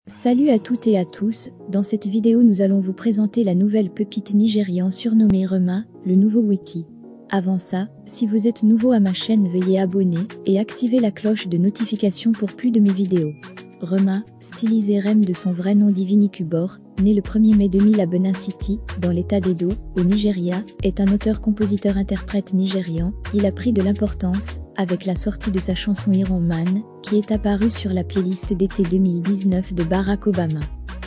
Salut à toutes et à tous, dans cette vidéo nous allons vous présenter la nouvelle pépite nigérian surnommée Rema, le nouveau wiki. Avant ça, si vous êtes nouveau à ma chaîne veuillez abonner et activer la cloche de notification pour plus de mes vidéos. Rema, stylisé Rem de son vrai nom Divini Kubor, né le 1er mai 2000 à Benin City, dans l'état d'Edo, au Nigeria, est un auteur-compositeur-interprète nigérian. Il a pris de l'importance avec la sortie de sa chanson Iron Man, qui est apparue sur la playlist d'été 2019 de Barack Obama.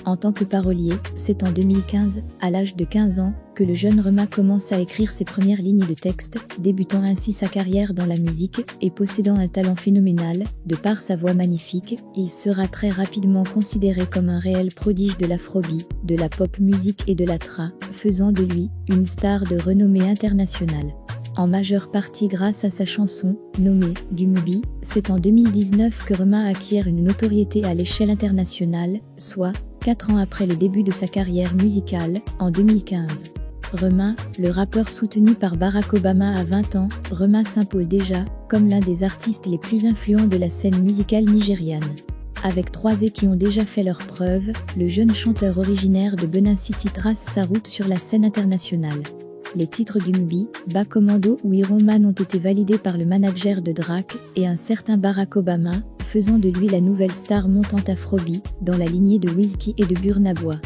En tant que parolier, c'est en 2015, à l'âge de 15 ans, que le jeune Rema commence à écrire ses premières lignes de texte, débutant ainsi sa carrière dans la musique, et possédant un talent phénoménal, de par sa voix magnifique, il sera très rapidement considéré comme un réel prodige de l'afrobeat, de la pop musique et de la tra, faisant de lui une star de renommée internationale. En majeure partie grâce à sa chanson, nommée Dumbi, c'est en 2019 que Rema acquiert une notoriété à l'échelle internationale, soit 4 ans après le début de sa carrière musicale, en 2015. Rema, le rappeur soutenu par Barack Obama à 20 ans, Rema s'impose déjà comme l'un des artistes les plus influents de la scène musicale nigériane. Avec 3 qui ont déjà fait leurs preuves, le jeune chanteur originaire de Benin City trace sa route sur la scène internationale. Les titres Dumbi, Bas Commando ou Iron Man ont été validés par le manager de Drake et un certain Barack Obama, faisant de lui la nouvelle star montante afrobeat, dans la lignée de Wizkid et de Burna Boy.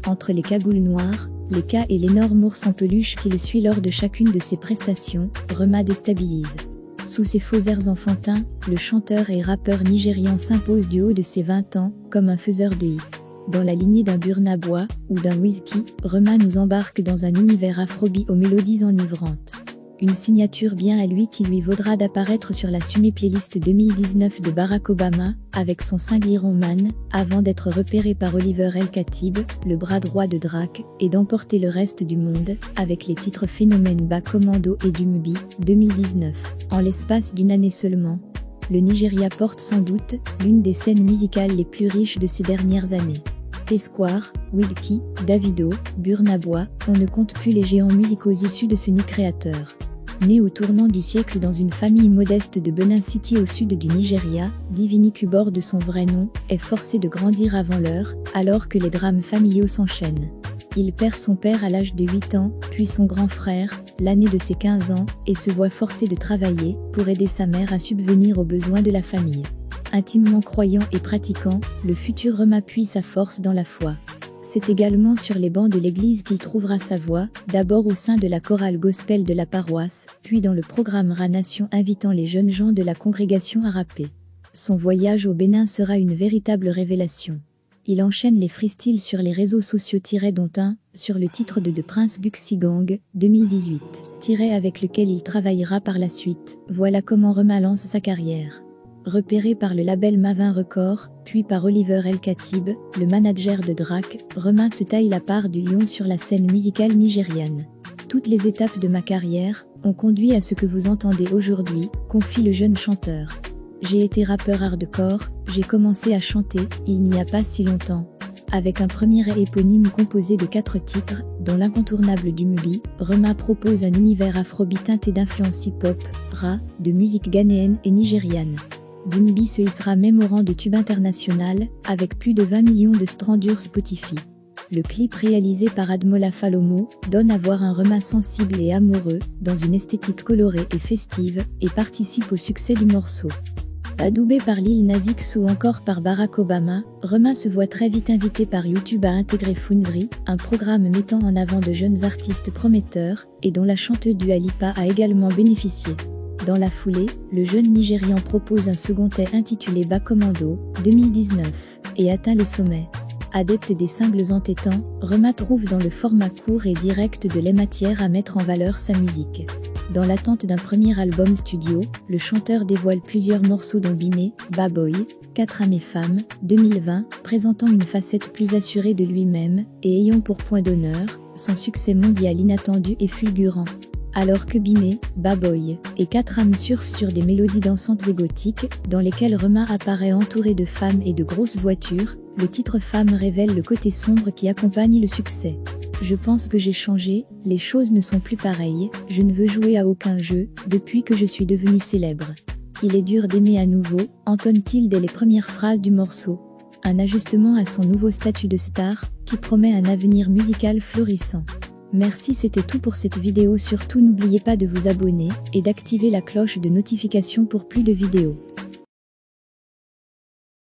Entre les cagoules noires, les cas et l'énorme ours en peluche qui le suit lors de chacune de ses prestations, Rema déstabilise. Sous ses faux airs enfantins, le chanteur et rappeur nigérian s'impose du haut de ses 20 ans, comme un faiseur de hits. Dans la lignée d'un Burna Boy ou d'un Wizkid, Rema nous embarque dans un univers afrobeat aux mélodies enivrantes. Une signature bien à lui qui lui vaudra d'apparaître sur la Sumé Playlist 2019 de Barack Obama, avec son single Iron Man, avant d'être repéré par Oliver El Khatib, le bras droit de Drake, et d'emporter le reste du monde, avec les titres Phénomène Bas Commando et Dumbi, 2019. En l'espace d'une année seulement, le Nigeria porte sans doute l'une des scènes musicales les plus riches de ces dernières années. Esquire, Wizkid, Davido, Burna Boy, on ne compte plus les géants musicaux issus de ce nid créateur. Né au tournant du siècle dans une famille modeste de Benin City au sud du Nigeria, Divini Kubor de son vrai nom, est forcé de grandir avant l'heure, alors que les drames familiaux s'enchaînent. Il perd son père à l'âge de 8 ans, puis son grand frère, l'année de ses 15 ans, et se voit forcé de travailler pour aider sa mère à subvenir aux besoins de la famille. Intimement croyant et pratiquant, le futur Rema puise sa force dans la foi. C'est également sur les bancs de l'église qu'il trouvera sa voix, d'abord au sein de la chorale gospel de la paroisse, puis dans le programme Ra-Nation invitant les jeunes gens de la congrégation à rapper. Son voyage au Bénin sera une véritable révélation. Il enchaîne les freestyles sur les réseaux sociaux dont un, sur le titre de Prince Guxi Gang, 2018, avec lequel il travaillera par la suite. Voilà comment Rema lance sa carrière. Repéré par le label Mavin Records, puis par Oliver El Khatib, le manager de Drake, Rema se taille la part du lion sur la scène musicale nigériane. Toutes les étapes de ma carrière ont conduit à ce que vous entendez aujourd'hui, confie le jeune chanteur. J'ai été rappeur hardcore, j'ai commencé à chanter, il n'y a pas si longtemps. Avec un premier éponyme composé de 4 titres, dont l'incontournable Dumbi, Rema propose un univers afrobeat teinté d'influences hip-hop, rap, de musique ghanéenne et nigériane. Dumbi se hissera même au rang de tube international, avec plus de 20 millions de streams Spotify. Le clip réalisé par Admola Falomo donne à voir un Rema sensible et amoureux, dans une esthétique colorée et festive, et participe au succès du morceau. Adoubé par Lil Nas X ou encore par Barack Obama, Rema se voit très vite invité par YouTube à intégrer Foundry, un programme mettant en avant de jeunes artistes prometteurs, et dont la chanteuse Dua Lipa a également bénéficié. Dans la foulée, le jeune Nigérian propose un second intitulé Bas Commando, 2019, et atteint les sommets. Adepte des singles entêtants, Rema trouve dans le format court et direct de les matières à mettre en valeur sa musique. Dans l'attente d'un premier album studio, le chanteur dévoile plusieurs morceaux dont Bimé, Bad Boy, 4 hommes et femmes, 2020, présentant une facette plus assurée de lui-même, et ayant pour point d'honneur, son succès mondial inattendu et fulgurant. Alors que Bimé, Bad Boy, et 4 âmes surfent sur des mélodies dansantes et gothiques, dans lesquelles Rema apparaît entouré de femmes et de grosses voitures, le titre Femme révèle le côté sombre qui accompagne le succès. Je pense que j'ai changé, les choses ne sont plus pareilles, je ne veux jouer à aucun jeu, depuis que je suis devenu célèbre. Il est dur d'aimer à nouveau, entonne-t-il dès les premières phrases du morceau. un ajustement à son nouveau statut de star, qui promet un avenir musical florissant. Merci, c'était tout pour cette vidéo. Surtout n'oubliez pas de vous abonner et d'activer la cloche de notification pour plus de vidéos.